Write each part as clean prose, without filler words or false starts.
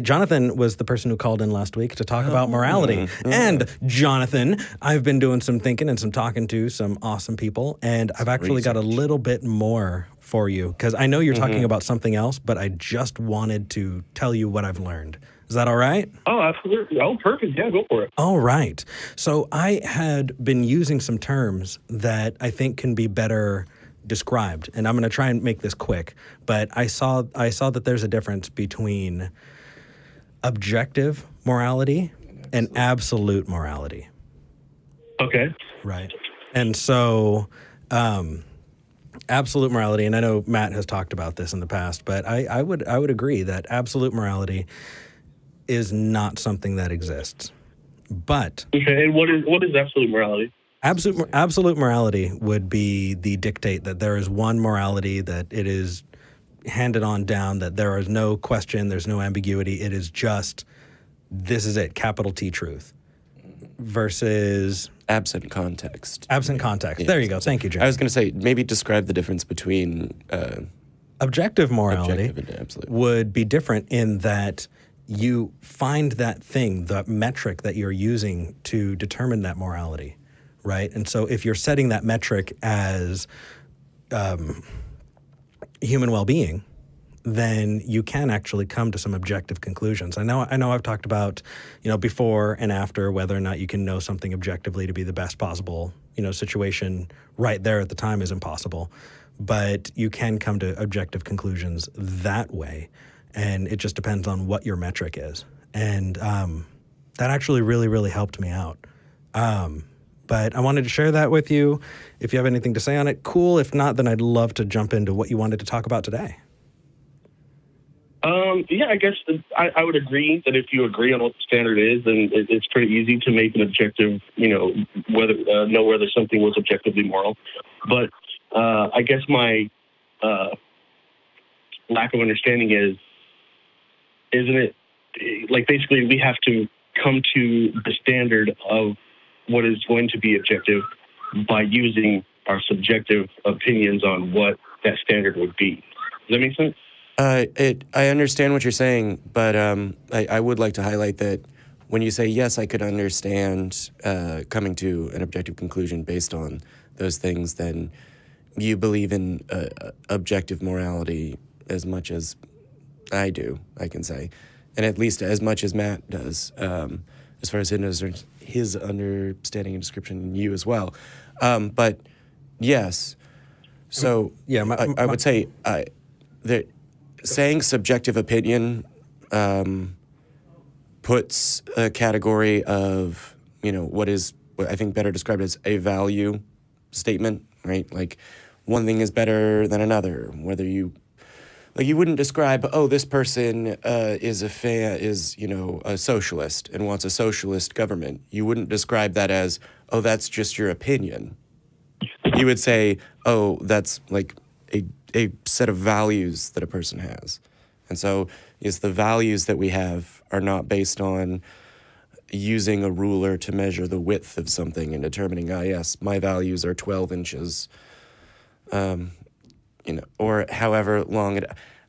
Jonathan was the person who called in last week to talk about morality. And Jonathan, I've been doing some thinking and some talking to some awesome people, and I've actually got a little bit more for you, because I know you're talking about something else, but I just wanted to tell you what I've learned. Is that all right? Oh, absolutely. Oh, perfect. Yeah, go for it. All right. So I had been using some terms that I think can be better described, and I'm going to try and make this quick, but I saw that there's a difference between objective morality and absolute morality. Okay. Right. And so absolute morality, and I know Matt has talked about this in the past, but I would agree that absolute morality is not something that exists. But okay, and what is absolute morality? Absolute morality would be the dictate that there is one morality, that it is handed on down, that there is no question, there's no ambiguity. It is just, this is it, capital T truth, versus absent context. Absent context. Yeah, there you go. Thank you, Jim. I was going to say, maybe describe the difference between objective morality and absolute. Would be different in that you find that thing, the metric that you're using to determine that morality, right? And so if you're setting that metric as human well-being, then you can actually come to some objective conclusions. I know I've talked about, before and after, whether or not you can know something objectively to be the best possible, situation right there at the time is impossible. But you can come to objective conclusions that way. And it just depends on what your metric is. And that actually really, really helped me out. But I wanted to share that with you. If you have anything to say on it, cool. If not, then I'd love to jump into what you wanted to talk about today. Yeah, I guess I would agree that if you agree on what the standard is, then it's pretty easy to make an objective, whether know whether something was objectively moral. But I guess my lack of understanding isn't it like basically we have to come to the standard of what is going to be objective by using our subjective opinions on what that standard would be. Does that make sense? I understand what you're saying, but I would like to highlight that when you say, yes, I could understand coming to an objective conclusion based on those things, then you believe in objective morality as much as I do, I can say, and at least as much as Matt does, as far as his understanding and description, and you as well. But yes, so yeah, I would say that saying subjective opinion puts a category of, what I think better described as a value statement, right? Like one thing is better than another, whether you wouldn't describe, this person is a socialist and wants a socialist government. You wouldn't describe that as, that's just your opinion. You would say, that's like a set of values that a person has. And so the values that we have are not based on using a ruler to measure the width of something and determining, yes, my values are 12 inches, or however long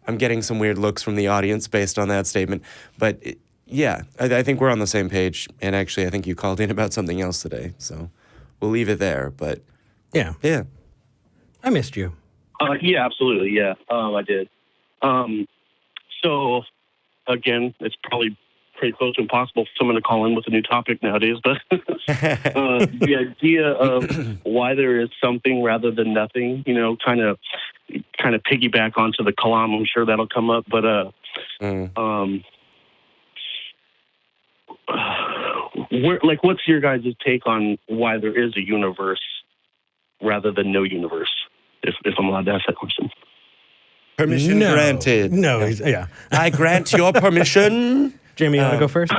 I'm getting some weird looks from the audience based on that statement. But I think we're on the same page. And actually, I think you called in about something else today. So we'll leave it there. But yeah. I missed you. Yeah, absolutely. Yeah, I did. So again, it's probably pretty close to impossible for someone to call in with a new topic nowadays, but the idea of why there is something rather than nothing, kind of piggyback onto the kalam. I'm sure that'll come up, but what's your guys' take on why there is a universe rather than no universe? If I'm allowed to ask that question. Permission granted. No, yeah. I grant your permission. Jamie, you want to go first?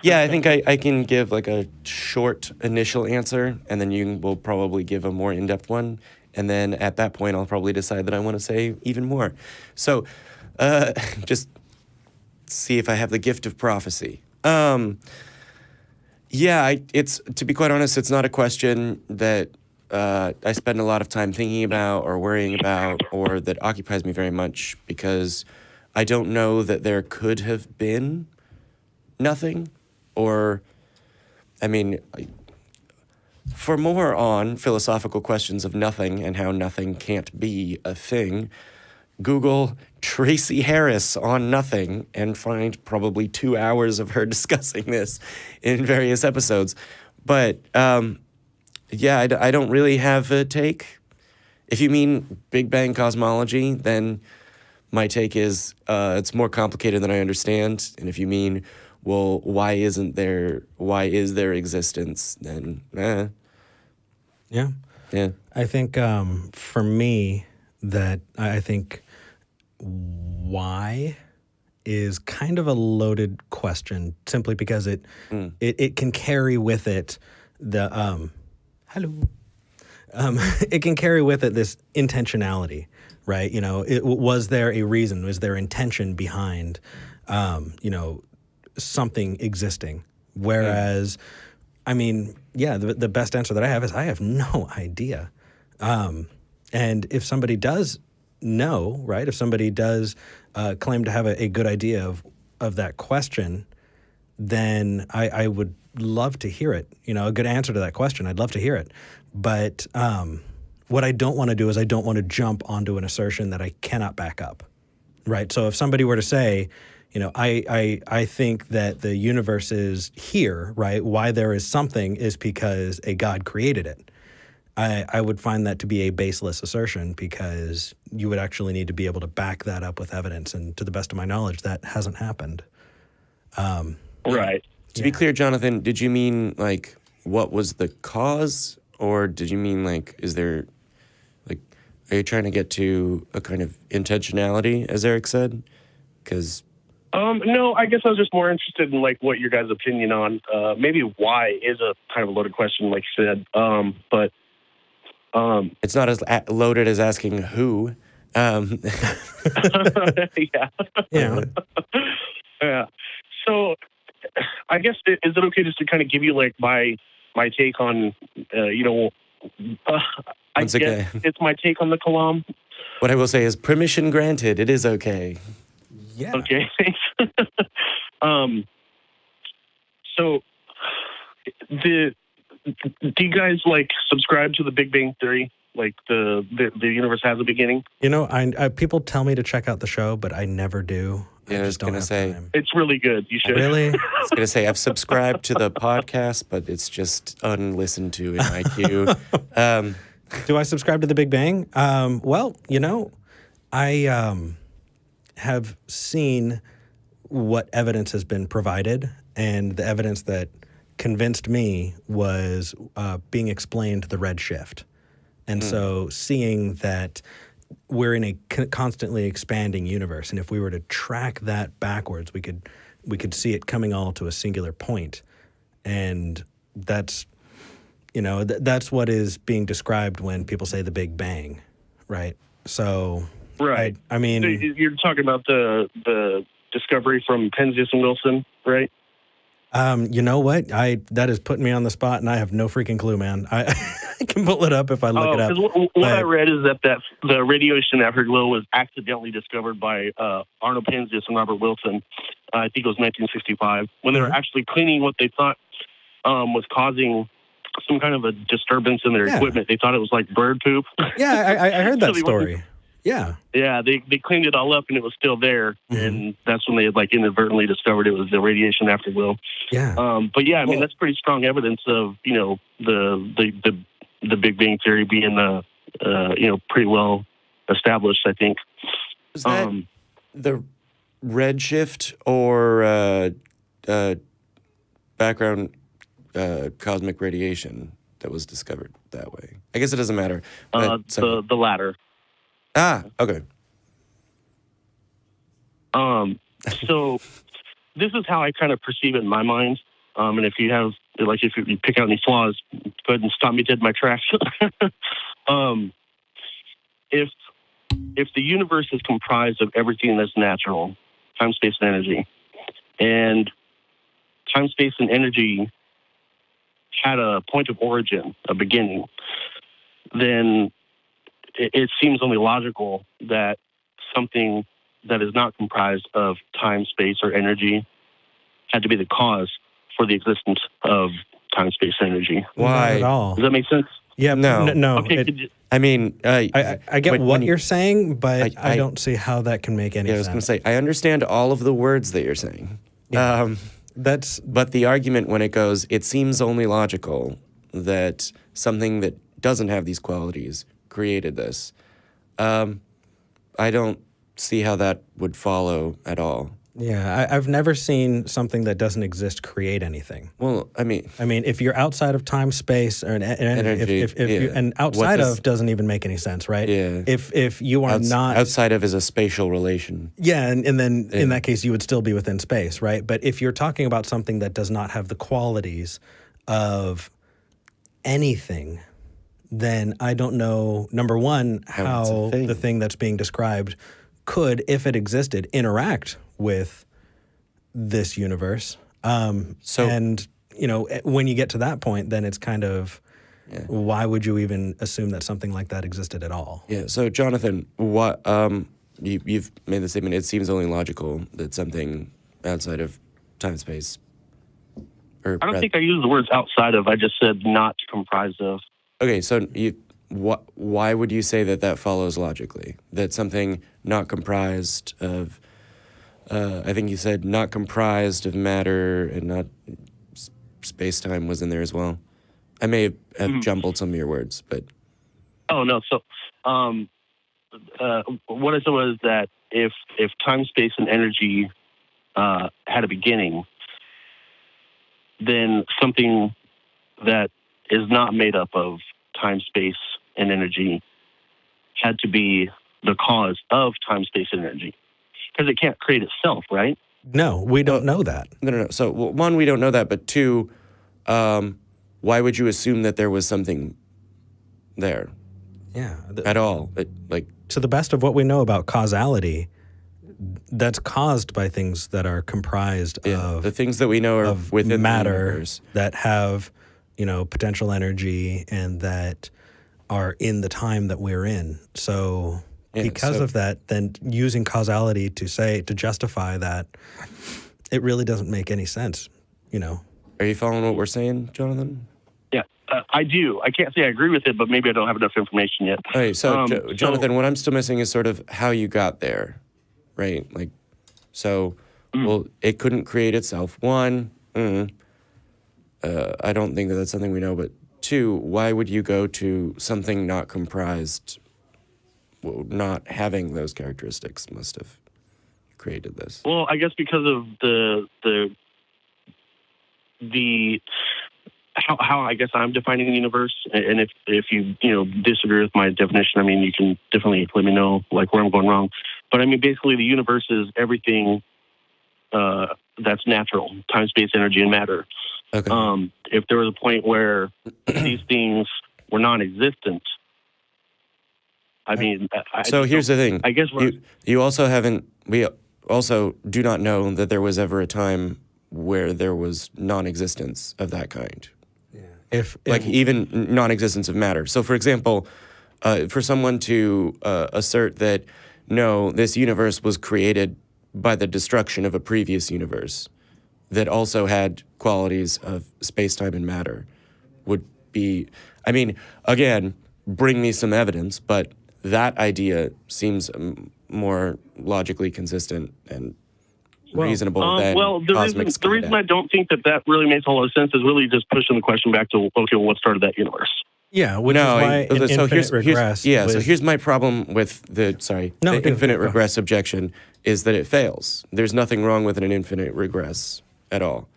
Yeah, I think I can give like a short initial answer, and then you will probably give a more in-depth one. And then at that point, I'll probably decide that I want to say even more. So just see if I have the gift of prophecy. It's to be quite honest, it's not a question that I spend a lot of time thinking about or worrying about or that occupies me very much because I don't know that there could have been nothing, or, I mean, for more on philosophical questions of nothing and how nothing can't be a thing, Google Tracy Harris on nothing and find probably 2 hours of her discussing this in various episodes. But yeah, I don't really have a take. If you mean Big Bang cosmology, then my take is it's more complicated than I understand. And if you mean, well, why is there existence, then Yeah. I think for me, that I think why is kind of a loaded question, simply because it can carry with it the it can carry with it this intentionality, right? You know, was there a reason? Was there intention behind, you know, something existing? Whereas, I mean, yeah, the best answer that I have is I have no idea. And if somebody does know, right, if somebody does claim to have a good idea of that question, then I would love to hear it. You know, a good answer to that question. I'd love to hear it. But what I don't want to do is I don't want to jump onto an assertion that I cannot back up, right? So if somebody were to say, you know, I think that the universe is here, right? Why there is something is because a God created it. I would find that to be a baseless assertion, because you would actually need to be able to back that up with evidence. And to the best of my knowledge, that hasn't happened. Right. To be clear, Jonathan, did you mean, like, what was the cause? Or did you mean, like, is there, like, are you trying to get to a kind of intentionality, as Eric said? Because... no, I guess I was just more interested in, like, what your guys' opinion on, maybe why is a kind of a loaded question, like you said. But it's not as loaded as asking who. Yeah. Yeah. Yeah. So I guess, is it okay just to kind of give you, like, my take on, you know, I Once guess again, it's my take on the Kalam. what I will say is permission granted. It is okay. Yeah. Okay, thanks. So, do you guys, like, subscribe to the Big Bang Theory? Like, the universe has a beginning? You know, I people tell me to check out the show, but I never do. Yeah, I I was just don't gonna have say. time. It's really good. You should. Really? I was going to say, I've subscribed to the podcast, but it's just unlistened to in my queue. Do I subscribe to the Big Bang? Well, you know, I have seen what evidence has been provided, and the evidence that convinced me was being explained the red shift. And so seeing that we're in a constantly expanding universe, and if we were to track that backwards, we could see it coming all to a singular point. And that's, you know, that's what is being described when people say the Big Bang, right? So, Right. I mean, So you're talking about the discovery from Penzias and Wilson, right? you know what? That is putting me on the spot, and I have no freaking clue, man. I can pull it up if I look it up. What I read is that the radiation afterglow was accidentally discovered by Arnold Penzias and Robert Wilson. I think it was 1965, when they were actually cleaning what they thought was causing some kind of a disturbance in their equipment. They thought it was like bird poop. Yeah, I heard that So story. Yeah. Yeah, they cleaned it all up and it was still there, and that's when they had, like, inadvertently discovered it was the radiation afterglow. Yeah. But yeah, I mean, that's pretty strong evidence of, you know, the Big Bang Theory being you know, pretty well established, I think. Was that the redshift or background cosmic radiation that was discovered that way? I guess it doesn't matter. The latter. Ah, okay. So this is how I kind of perceive it in my mind. And if you have, like, if you pick out any flaws, go ahead and stop me dead in my tracks. If the universe is comprised of everything that's natural, time, space, and energy, and time, space, and energy had a point of origin, a beginning, then it seems only logical that something that is not comprised of time, space, or energy had to be the cause for the existence of time, space, and energy. Not at all. Does that make sense? Yeah, No. no. Okay. I mean, I get what you're saying, but I don't see how that can make any yeah, I was sense. going to say, I understand all of the words that you're saying. Yeah. But the argument when it goes, it seems only logical that something that doesn't have these qualities created this. I don't see how that would follow at all. Yeah, I've never seen something that doesn't exist create anything. Well, I mean, if you're outside of time, space, or energy, and outside of doesn't even make any sense, right? Yeah. If you are not outside of is a spatial relation. Yeah, and then in that case you would still be within space, right? But if you're talking about something that does not have the qualities of anything, then I don't know, number one, how the thing that's being described could, if it existed, interact with this universe. And, when you get to that point, then it's kind of, why would you even assume that something like that existed at all? Yeah, so Jonathan, what you've made the statement, it seems only logical that something outside of time, space... I don't think I used the words outside of, I just said not comprised of. Okay, so why would you say that follows logically? That something not comprised of, I think you said not comprised of matter and not space-time was in there as well. I may have jumbled some of your words, but... Oh, no. So what I said was that if time, space, and energy had a beginning, then something that is not made up of time, space, and energy had to be the cause of time, space, and energy. Because it can't create itself, right? No, we don't know that. No. So, one, we don't know that, but two, why would you assume that there was something there? Yeah. At all? To the best of what we know about causality, that's caused by things that are comprised of... The things that we know are within matter, the universe. That have, potential energy and that are in the time that we're in. So because of that, then using causality to justify that, it really doesn't make any sense, Are you following what we're saying, Jonathan? Yeah, I do. I can't say I agree with it, but maybe I don't have enough information yet. Okay, so Jonathan, what I'm still missing is sort of how you got there, right? Well, it couldn't create itself. One, I don't think that's something we know, but two, why would you go to something not comprised, not having those characteristics must have created this? Well, I guess because of the how I guess I'm defining the universe, and if you disagree with my definition, you can definitely let me know where I'm going wrong. But basically, the universe is everything that's natural: time, space, energy, and matter. Okay. If there was a point where these things were non-existent, so here's the thing. I guess you also haven't. We also do not know that there was ever a time where there was non-existence of that kind. Yeah. If even non-existence of matter. So, for example, for someone to assert that no, this universe was created by the destruction of a previous universe that also had qualities of space-time and matter would be, again, bring me some evidence, but that idea seems more logically consistent and reasonable than cosmic the reason I don't think that really makes a lot of sense is really just pushing the question back to, okay, well, what started that universe? Yeah, which is why infinite regress. So here's my problem with the infinite regress objection is that it fails. There's nothing wrong with an infinite regress at all.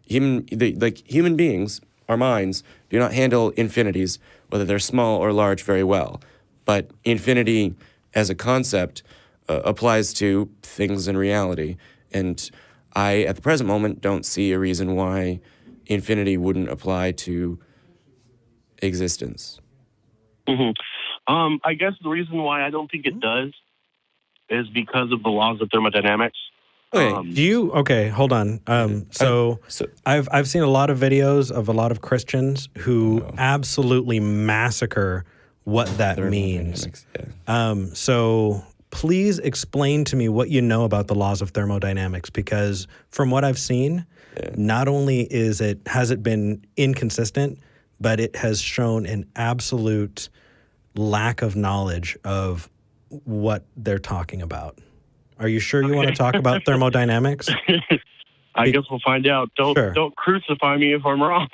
Human beings, our minds, do not handle infinities, whether they're small or large, very well. But infinity as a concept applies to things in reality. And I, at the present moment, don't see a reason why infinity wouldn't apply to existence. Mm-hmm. I guess the reason why I don't think it does is because of the laws of thermodynamics. Okay. Hold on. I've seen a lot of videos of a lot of Christians who absolutely massacre what that means. Yeah. So please explain to me what you know about the laws of thermodynamics, because from what I've seen, not only has it been inconsistent, but it has shown an absolute lack of knowledge of what they're talking about. Are you sure you want to talk about thermodynamics? I guess we'll find out. Don't crucify me if I'm wrong.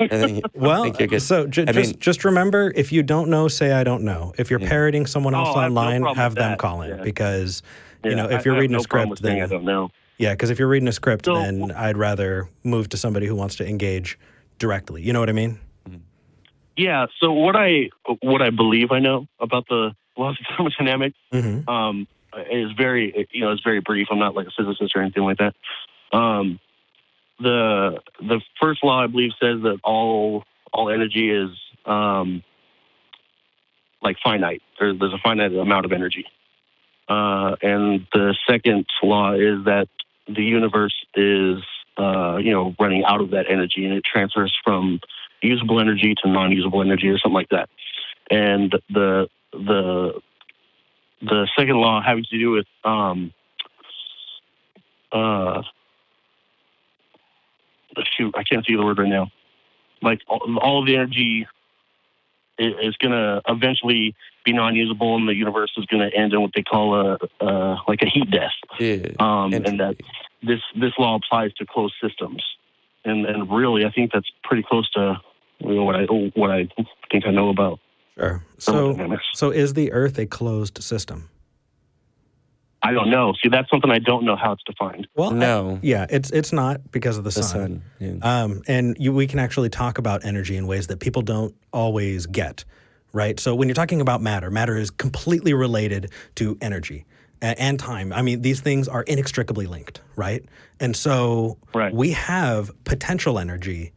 Well, so just remember, if you don't know, say I don't know. If you're parroting someone else online, have them call in, because if you're reading a script, then I don't know. Yeah, because if you're reading a script, then I'd rather move to somebody who wants to engage directly. You know what I mean? Yeah. So what I believe I know about the laws of thermodynamics is very it's very brief. I'm not like a physicist or anything like that. The first law, I believe, says that all energy is like finite. There's a finite amount of energy. And the second law is that the universe is running out of that energy, and it transfers from usable energy to non-usable energy or something like that. And the second law having to do with shoot, I can't see the word right now. Like all of the energy is going to eventually be non-usable, and the universe is going to end in what they call a heat death. And that this law applies to closed systems. And really, I think that's pretty close to what I think I know about. Sure. So is the Earth a closed system? I don't know. See, that's something I don't know how it's defined. Well, no. It's not because of the sun. Yeah. And we can actually talk about energy in ways that people don't always get, right? So when you're talking about matter is completely related to energy and time. I mean, these things are inextricably linked, right? And so we have potential energy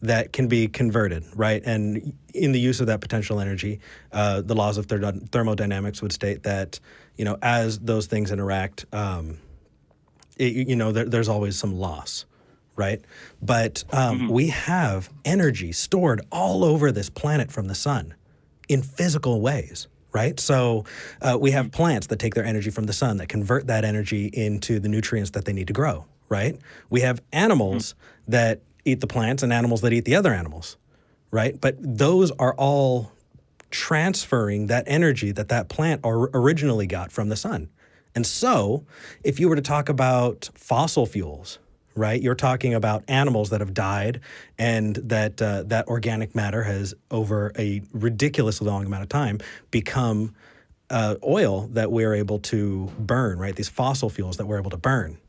that can be converted, right? And in the use of that potential energy, the laws of thermodynamics would state that, as those things interact, there's always some loss, right? But we have energy stored all over this planet from the sun in physical ways, right? So we have plants that take their energy from the sun, that convert that energy into the nutrients that they need to grow, right? We have animals that eat the plants and animals that eat the other animals, right? But those are all transferring that energy that plant originally got from the sun. And so if you were to talk about fossil fuels, right, you're talking about animals that have died, and that organic matter has, over a ridiculously long amount of time, become oil that we're able to burn, right? These fossil fuels that we're able to burn.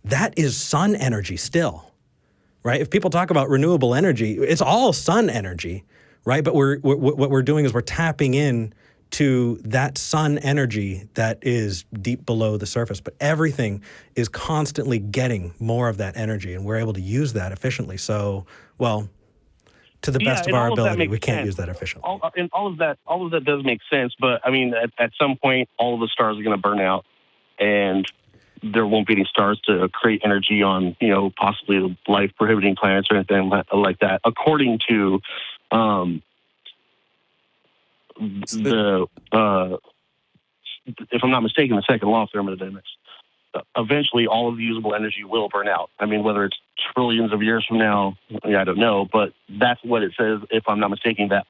That is sun energy still. Right? If people talk about renewable energy, it's all sun energy, right? But what we're doing is we're tapping in to that sun energy that is deep below the surface. But everything is constantly getting more of that energy, and we're able to use that efficiently. So, to the best of our ability, we can't use that efficiently. All of that does make sense. But I mean, at some point, all of the stars are going to burn out, and there won't be any stars to create energy on, possibly life-prohibiting planets or anything like that. According to if I'm not mistaken, the second law of thermodynamics, eventually all of the usable energy will burn out. I mean, whether it's trillions of years from now, I don't know, but that's what it says, if I'm not mistaken, that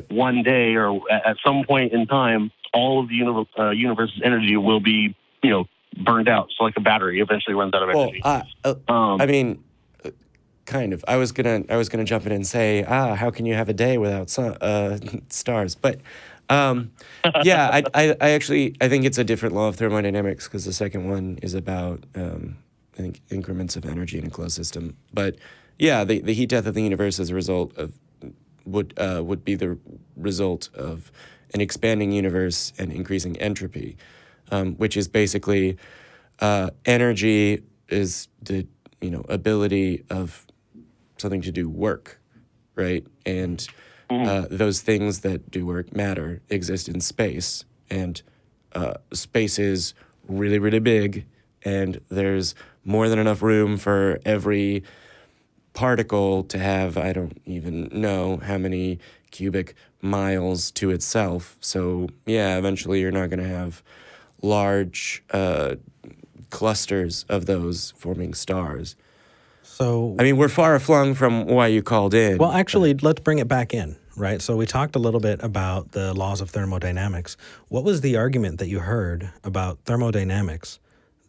one day or at some point in time, all of the universe's energy will be, burned out. So like a battery eventually runs out of energy. I mean, kind of. I was gonna jump in and say, how can you have a day without stars? But yeah, I think it's a different law of thermodynamics, because the second one is about I think increments of energy in a closed system. But yeah, the heat death of the universe as a result of would be the result of an expanding universe and increasing entropy. Which is basically energy is the ability of something to do work, right? And those things that do work, matter, exist in space, and space is really, really big, and there's more than enough room for every particle to have, I don't even know how many cubic miles to itself. So yeah, eventually you're not going to have large clusters of those forming stars. So, I mean, we're far flung from why you called in. well, actually, let's bring it back in, right? So we talked a little bit about the laws of thermodynamics. What was the argument that you heard about thermodynamics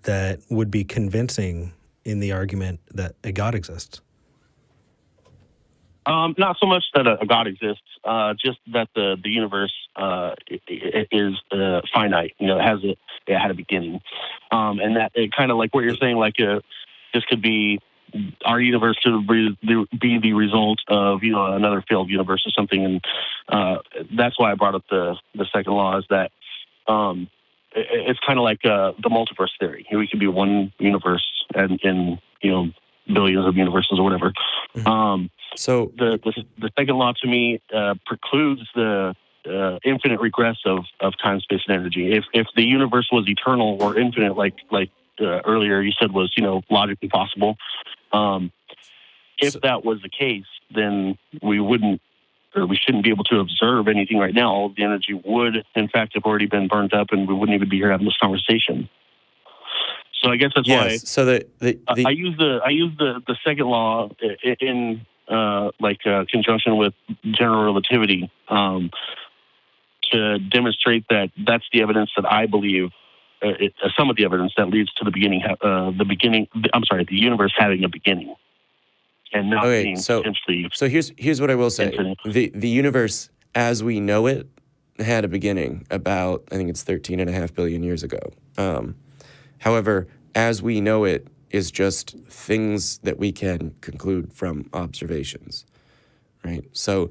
that would be convincing in the argument that a God exists? Not so much that a God exists, just that the universe is finite. You know, it had a beginning, and that it kind of like what you're saying. Like this could be our universe could be the result of another failed universe or something, and that's why I brought up the second law is that it's kind of like the multiverse theory. We could be one universe and in billions of universes or whatever. Mm-hmm. So the second law to me precludes the infinite regress of time, space, and energy. If the universe was eternal or infinite, like earlier you said was logically possible, if that was the case, then we wouldn't or we shouldn't be able to observe anything right now. All of the energy would, in fact, have already been burned up, and we wouldn't even be here having this conversation. So I guess that's why. So I use the second law in conjunction with general relativity to demonstrate that that's the evidence that I believe. Some of the evidence that leads to the universe having a beginning and not being potentially. So here's what I will say: infinite. the universe as we know it had a beginning about, I think it's 13.5 billion years ago. However, as we know it is just things that we can conclude from observations, right? So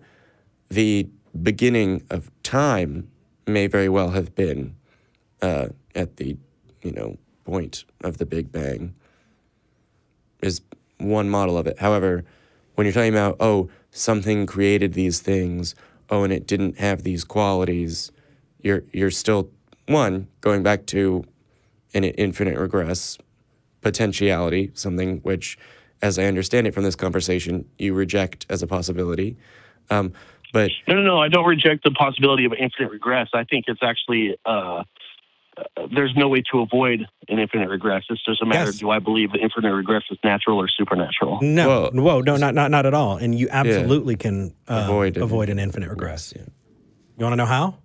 the beginning of time may very well have been at the point of the Big Bang is one model of it. However, when you're talking about, something created these things, and it didn't have these qualities, you're still, one, going back to an infinite regress potentiality, something which, as I understand it from this conversation, you reject as a possibility. But No, I don't reject the possibility of infinite regress. I think it's actually there's no way to avoid an infinite regress. It's just a matter of, do I believe that infinite regress is natural or supernatural? No, not at all. And you absolutely can avoid an infinite regress. Yeah. You want to know how?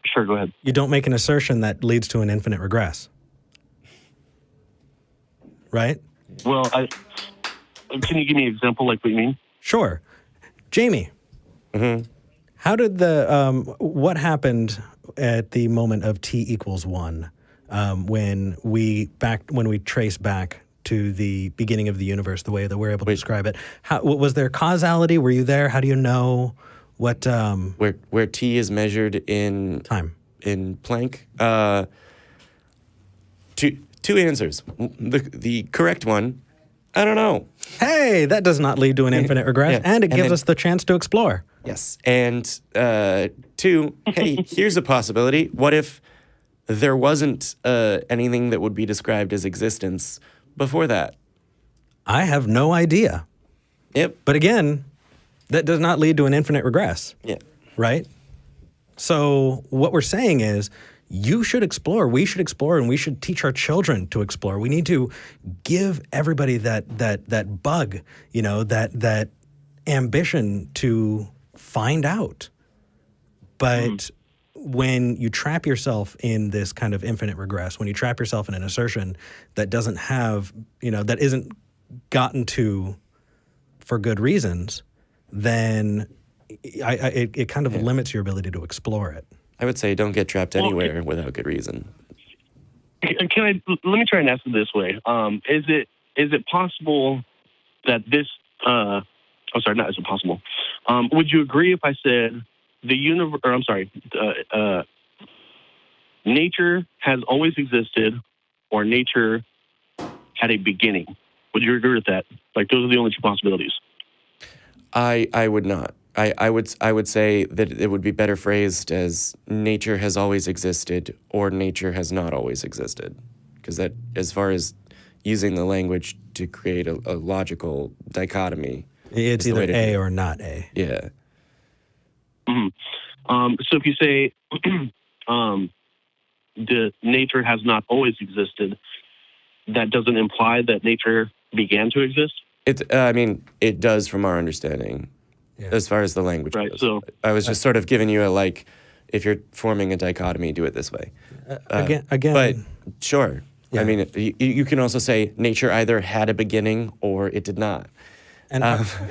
Sure, go ahead. You don't make an assertion that leads to an infinite regress. Right? Well, can you give me an example, like what you mean? Sure. Jamie, how did what happened at the moment of t=1 when we trace back to the beginning of the universe, the way that we're able to describe it? Was there causality? Were you there? How do you know what? Where t is measured in time in Planck? Two answers. The correct one, I don't know. Hey, that does not lead to an infinite regress, and it gives us the chance to explore. Yes. And two, hey, here's a possibility. What if there wasn't anything that would be described as existence before that? I have no idea. Yep. But again, that does not lead to an infinite regress. Yeah. Right? So what we're saying is, you should explore, we should explore, and we should teach our children to explore. We need to give everybody that bug, that ambition to find out. But when you trap yourself in this kind of infinite regress, when you trap yourself in an assertion that doesn't have, that isn't gotten to for good reasons, then it kind of limits your ability to explore it. I would say don't get trapped anywhere without good reason. Let me try and ask it this way. Is it possible that this, not is it possible? Would you agree if I said nature has always existed or nature had a beginning? Would you agree with that? Like, those are the only two possibilities. I would not. I would say that it would be better phrased as nature has always existed or nature has not always existed. Because that, as far as using the language to create a logical dichotomy, it's either A or not A. Yeah. Mm-hmm. So if you say the nature has not always existed, that doesn't imply that nature began to exist. It does from our understanding, as far as the language goes. So I was just sort of giving you a, if you're forming a dichotomy, do it this way. Again. But sure. Yeah. I mean, you can also say nature either had a beginning or it did not. And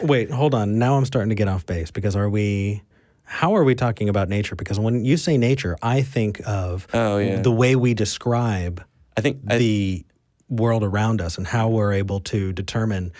wait, hold on. Now I'm starting to get off base because how are we talking about nature? Because when you say nature, I think of the way we describe the world around us and how we're able to determine,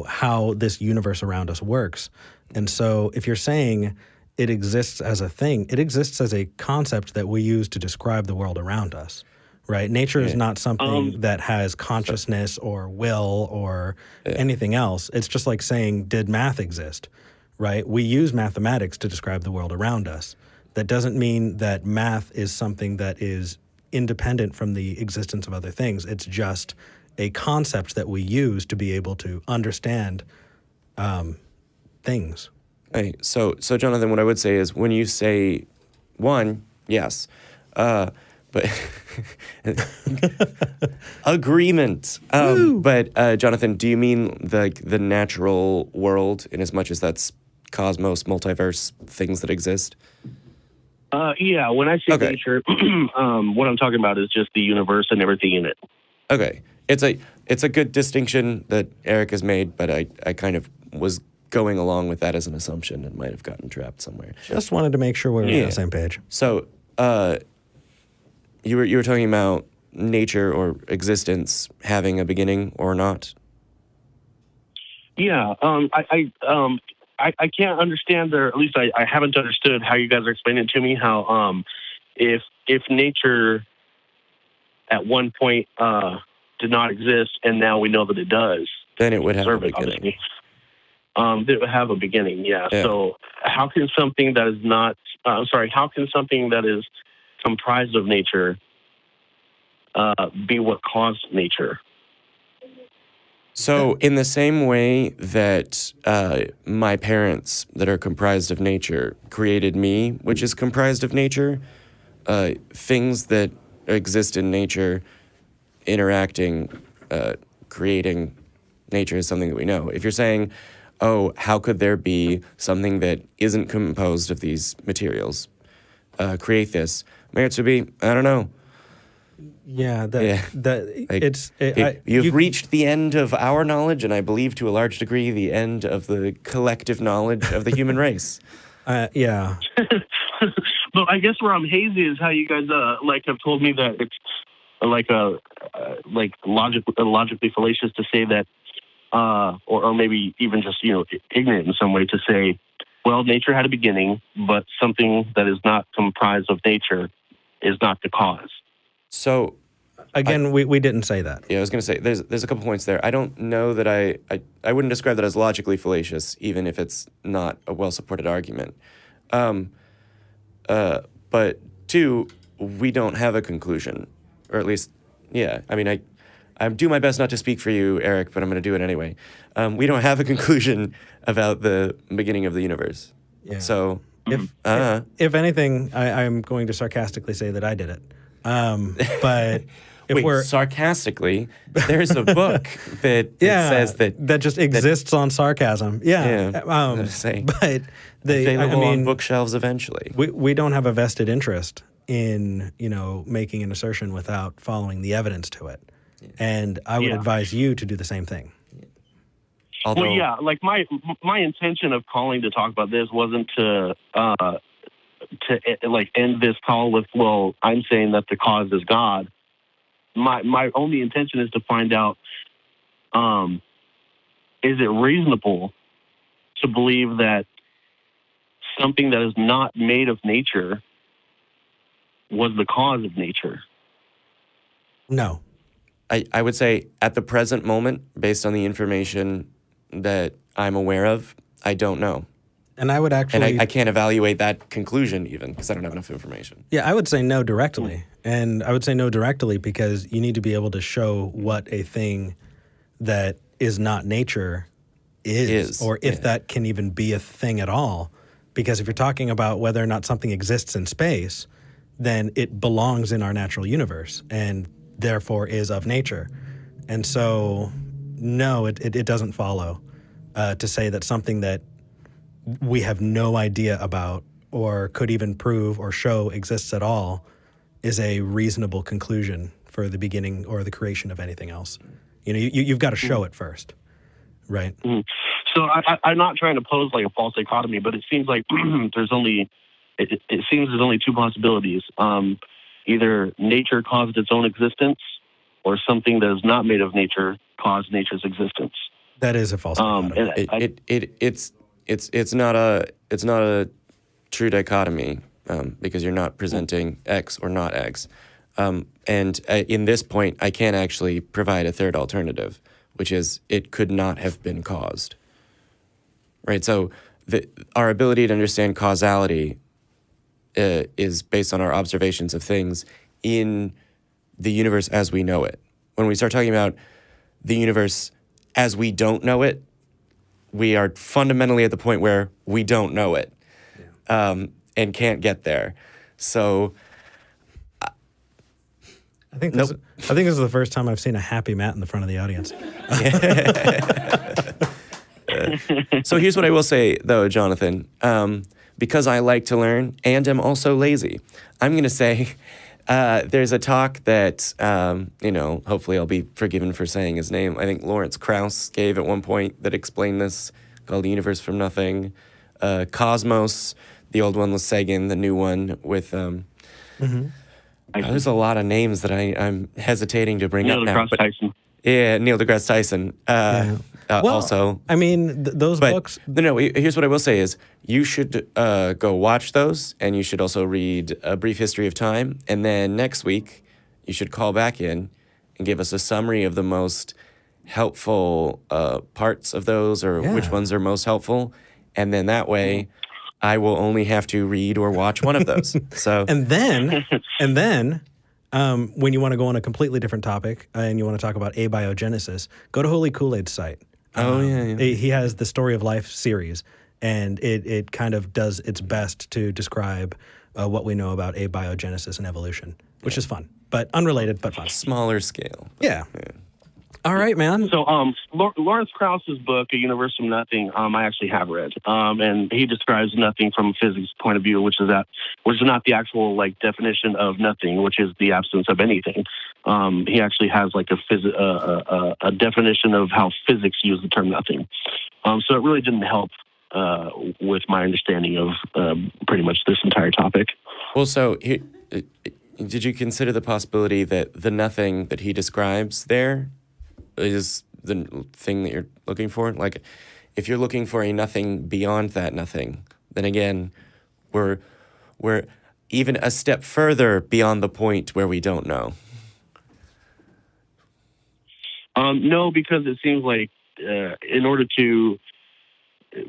how this universe around us works. And so if you're saying it exists as a thing, it exists as a concept that we use to describe the world around us. Right? Nature is not something that has consciousness or will or anything else. It's just like saying, did math exist? Right? We use mathematics to describe the world around us. That doesn't mean that math is something that is independent from the existence of other things. It's just a concept that we use to be able to understand things. Hey, so Jonathan, what I would say is when you say one, yes. But agreement. But Jonathan, do you mean the natural world in as much as that's cosmos, multiverse, things that exist? Yeah, when I say nature, what I'm talking about is just the universe and everything in it. Okay. It's a good distinction that Eric has made, but I kind of was going along with that as an assumption and might have gotten trapped somewhere. Just wanted to make sure we were on the same page. So, you were talking about nature or existence having a beginning or not? Yeah, I can't understand, or at least I haven't understood how you guys are explaining it to me. How if nature at one point did not exist and now we know that it does, then it would have a beginning. It would have a beginning. Yeah. So how can something that is not how can something that is comprised of nature be what caused nature? So in the same way that my parents that are comprised of nature created me, which is comprised of nature, things that exist in nature interacting, creating nature is something that we know. If you're saying, oh, how could there be something that isn't composed of these materials create this? My answer would be, I don't know. You've reached the end of our knowledge, and I believe to a large degree the end of the collective knowledge of the human race. Yeah. But I guess where I'm hazy is how you guys have told me that it's logically fallacious to say that, or maybe even just ignorant in some way to say, well, nature had a beginning, but something that is not comprised of nature is not the cause. So, again, we didn't say that. Yeah, I was going to say, there's a couple points there. I don't know that I wouldn't describe that as logically fallacious, even if it's not a well-supported argument. But two, we don't have a conclusion, or at least, I mean, I do my best not to speak for you, Eric, but I'm going to do it anyway. We don't have a conclusion about the beginning of the universe. Yeah. So, if anything, I'm going to sarcastically say that I did it. But if sarcastically, there's a book that says that just exists on sarcasm. Yeah. But available on bookshelves eventually. We don't have a vested interest in making an assertion without following the evidence to it, and I would advise you to do the same thing. Although, my intention of calling to talk about this wasn't to end this call with, well, I'm saying that the cause is God. My only intention is to find out, is it reasonable to believe that something that is not made of nature was the cause of nature? No. I would say at the present moment, based on the information that I'm aware of, I don't know. And I would actually... And I can't evaluate that conclusion even because I don't have enough information. Yeah, I would say no directly. And I would say no directly because you need to be able to show what a thing that is not nature is or if that can even be a thing at all. Because if you're talking about whether or not something exists in space, then it belongs in our natural universe and therefore is of nature. And so, no, it doesn't follow to say that something that we have no idea about or could even prove or show exists at all is a reasonable conclusion for the beginning or the creation of anything else. You've got to show it first, right? Mm-hmm. So I'm not trying to pose like a false dichotomy, but it seems like there's only two possibilities. Either nature caused its own existence, or something that is not made of nature caused nature's existence. That is a false dichotomy. It's not a true dichotomy because you're not presenting X or not X. And in this point, I can actually provide a third alternative, which is it could not have been caused. Right? So our ability to understand causality is based on our observations of things in the universe as we know it. When we start talking about the universe as we don't know it, we are fundamentally at the point where we don't know it and can't get there. So I think this is the first time I've seen a happy Matt in the front of the audience. So here's what I will say, though, Jonathan. Because I like to learn and am also lazy, I'm going to say there's a talk that, hopefully I'll be forgiven for saying his name. I think Lawrence Krauss gave at one point that explained this, called The Universe from Nothing. Cosmos, the old one was Sagan, the new one with... There's a lot of names that I'm hesitating to bring up now. Neil deGrasse Tyson. Yeah, Neil deGrasse Tyson. Also, I mean, those books. No, here's what I will say is you should go watch those, and you should also read A Brief History of Time. And then next week, you should call back in and give us a summary of the most helpful parts of those, or which ones are most helpful. And then that way, I will only have to read or watch one of those. So and then when you want to go on a completely different topic and you want to talk about abiogenesis, go to Holy Kool-Aid's site. He has the Story of Life series, and it kind of does its best to describe what we know about abiogenesis and evolution, which is fun, but unrelated, but fun. Smaller scale. Yeah. All right, man. So Lawrence Krauss's book, A Universe from Nothing, I actually have read, and he describes nothing from a physics point of view, which is not the actual definition of nothing, which is the absence of anything. He actually has a definition of how physics use the term nothing. So it really didn't help with my understanding of pretty much this entire topic. Well, so did you consider the possibility that the nothing that he describes there is the thing that you're looking for? Like, if you're looking for a nothing beyond that nothing, then again, we're even a step further beyond the point where we don't know. No, because it seems like in order to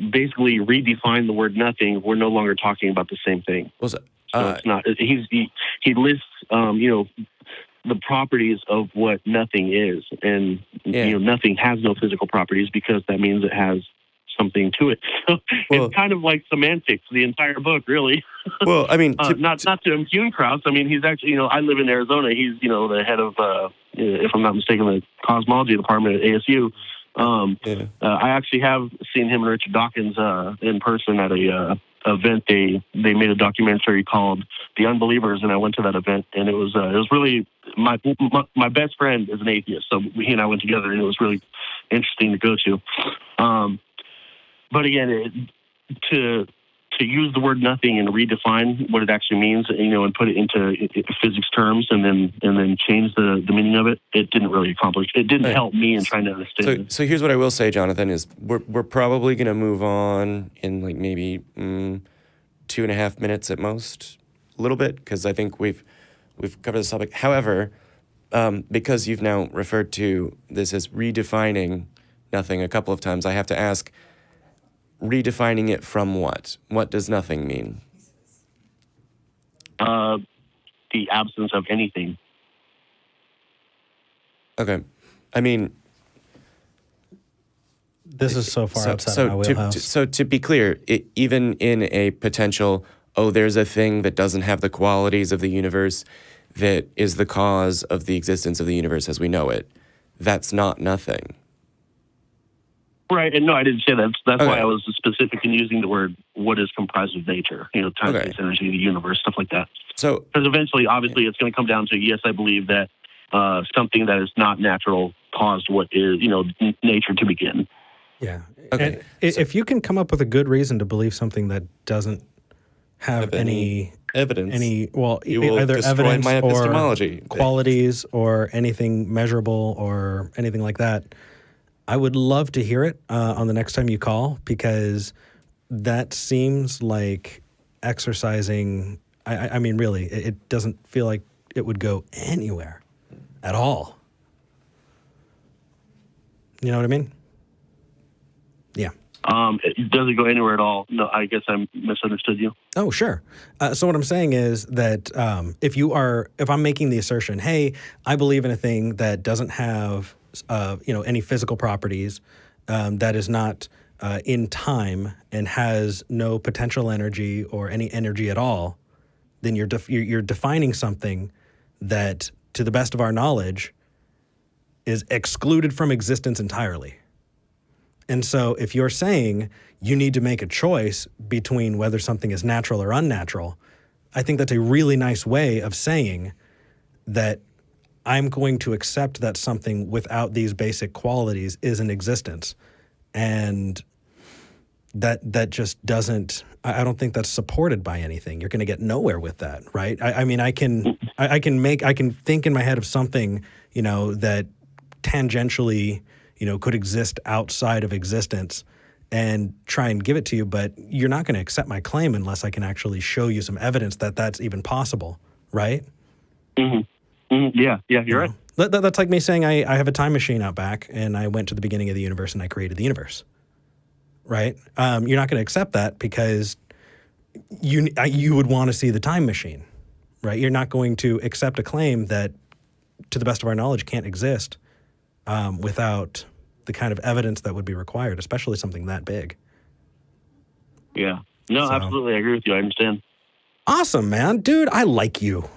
basically redefine the word nothing, we're no longer talking about the same thing. Well, so it's not. He lists, the properties of what nothing is, and nothing has no physical properties because that means it has something to it. So it's kind of like semantics, the entire book, really. Well, I mean, not to impugn Krauss. I mean, he's actually, I live in Arizona. He's, the head of, if I'm not mistaken, the cosmology department at ASU. I actually have seen him and Richard Dawkins in person at a event. They made a documentary called The Unbelievers, and I went to that event, and it was really my best friend is an atheist, so he and I went together, and it was really interesting to go to. But again, to use the word nothing and redefine what it actually means, and put it into physics terms, and then change the meaning of it, it didn't really accomplish. It didn't help me in trying to understand it. So here's what I will say, Jonathan, is we're probably going to move on in maybe 2.5 minutes at most, a little bit, because I think we've covered this topic. However, because you've now referred to this as redefining nothing a couple of times, I have to ask, redefining it from what? What does nothing mean? The absence of anything. Okay. I mean... This is so far outside of my wheelhouse. So to be clear, even in a potential oh, there's a thing that doesn't have the qualities of the universe that is the cause of the existence of the universe as we know it. That's not nothing. Right, and no, I didn't say that. That's Okay. why I was specific in using the word "what is comprised of nature." Time, Okay. space, energy, the universe, stuff like that. So, Because eventually, obviously, it's going to come down to yes, I believe that something that is not natural caused what is nature to begin. Yeah. Okay. And if you can come up with a good reason to believe something that doesn't have any evidence, you will either destroy evidence my or epistemology. qualities or anything measurable or anything like that, I would love to hear it on the next time you call, because that seems like exercising. I mean, really, it doesn't feel like it would go anywhere at all. You know what I mean? Yeah. Does it go anywhere at all? No, I guess I misunderstood you. Oh, sure. So what I'm saying is that if I'm making the assertion, hey, I believe in a thing that doesn't have, any physical properties, that is not in time and has no potential energy or any energy at all, then you're defining something that, to the best of our knowledge, is excluded from existence entirely. And so if you're saying you need to make a choice between whether something is natural or unnatural, I think that's a really nice way of saying that I'm going to accept that something without these basic qualities is in existence. And that just doesn't, I don't think that's supported by anything. You're going to get nowhere with that, right? I mean, I can think in my head of something, that tangentially, could exist outside of existence and try and give it to you, but you're not going to accept my claim unless I can actually show you some evidence that that's even possible, right? Mm-hmm. Mm-hmm. Yeah, you're right. That's like me saying I have a time machine out back and I went to the beginning of the universe and I created the universe, right? You're not going to accept that because you would want to see the time machine, right? You're not going to accept a claim that, to the best of our knowledge, can't exist without the kind of evidence that would be required, especially something that big. Yeah. No, absolutely. I agree with you. I understand. Awesome, man. Dude, I like you.